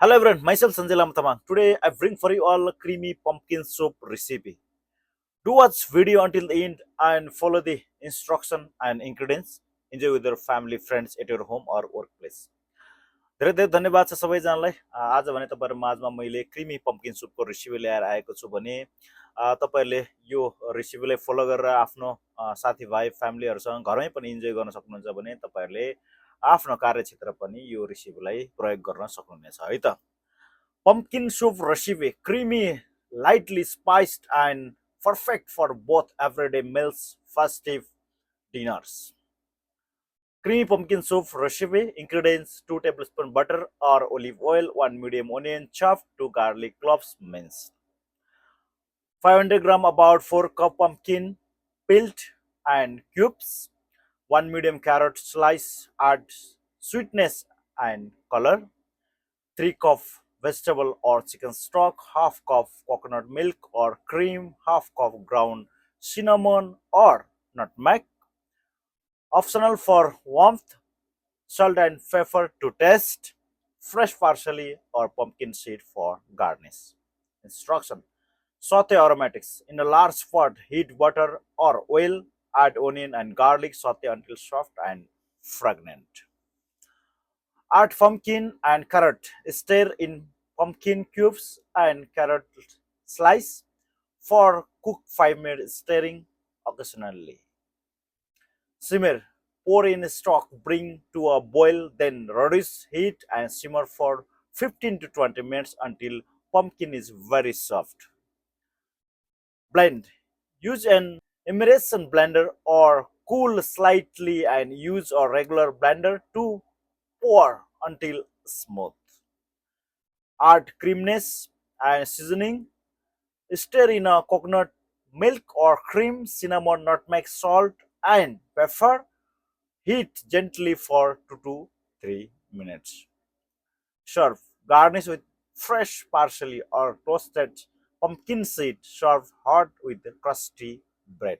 Hello everyone, myself Sanjay Lamtamang. Today I bring for you all a creamy pumpkin soup recipe. Do watch video until the end and follow the instruction and ingredients. Enjoy with your family, friends at your home or workplace. धेरै धेरै धन्यवाद छ सबैजनालाई। आज भने तपाईँहरू माझमा मैले क्रिमी पम्पकिन सुपको रेसिपी ल्याएर आएको छु भने तपाईँहरूले यो रेसिपीलाई फलो गरेर आफ्नो साथीभाइ फ्यामिलीहरूसँग घरमै पनि इन्जोय गर्न सक्नुहुन्छ भने तपाईँहरूले आफ्नो कार्यक्षेत्र पनि यो रेसिपीलाई प्रयोग गर्न सक्नुहुनेछ है त। Pumpkin soup recipe, creamy, lightly spiced, and perfect for both everyday meals, festive dinners. Creamy pumpkin soup recipe ingredients 2 tablespoons butter or olive oil, 1 medium onion chopped, 2 garlic cloves minced. 500 gram about 4 cup pumpkin peeled and cubes, 1 medium carrot slice adds sweetness and color, 3 cup vegetable or chicken stock, half cup coconut milk or cream, half cup ground cinnamon or nutmeg. Optional for warmth, salt and pepper to taste, fresh parsley or pumpkin seed for garnish. Instruction: saute aromatics. In a large pot, heat butter or oil, add onion and garlic, saute until soft and fragrant. Add pumpkin and carrot. Stir in pumpkin cubes and carrot slice. For cook 5 minutes, stirring occasionally. Simmer. Pour in stock, bring to a boil, then reduce heat and simmer for 15 to 20 minutes until pumpkin is very soft. Blend. Use an immersion blender or cool slightly and use a regular blender to pour until smooth. Add creaminess and seasoning. Stir in a coconut milk or cream, cinnamon, nutmeg, salt, and pepper. Heat gently for 2 to 3 minutes. Serve. Garnish with fresh parsley or toasted pumpkin seed. Serve hot with crusty bread.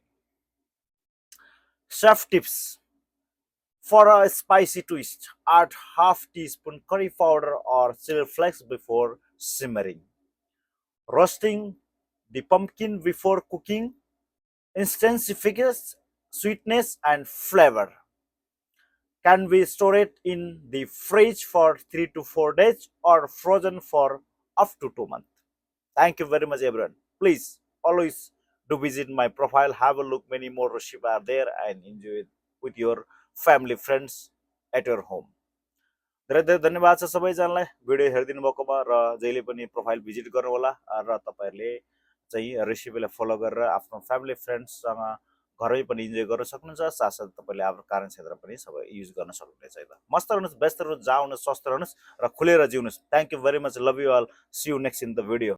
Chef tips. For a spicy twist, add half teaspoon curry powder or chili flakes before simmering. Roasting the pumpkin before cooking intensifies sweetness and flavor. Can be stored in the fridge for 3 to 4 days or frozen for up to 2 months. Thank you very much everyone. Please always do visit my profile, have a look, many more recipes are there and enjoy it with your family friends at your home. धेरै धेरै धन्यवाद छ सबैजनालाई video हेरिदिनु भएकोमा र जहिले पनि profile visit गर्नु होला र तपाईँहरूले चाहिँ रेसिपीलाई फलो गरेर आफ्नो फ्यामिली फ्रेन्ड्ससँग घरै पनि इन्जोय गर्न सक्नुहुन्छ, साथसाथै तपाईँले आफ्नो कार्यक्षेत्र पनि सबै युज गर्न सक्नुहुनेछ है त। मस्त रहनुहोस्, व्यस्त रहनुहोस्, जहाँ हुनुहोस्, स्वस्थ रहनुहोस् र खुलेर जिउनुहोस्। Thank you very much, love you all, see you next in the video.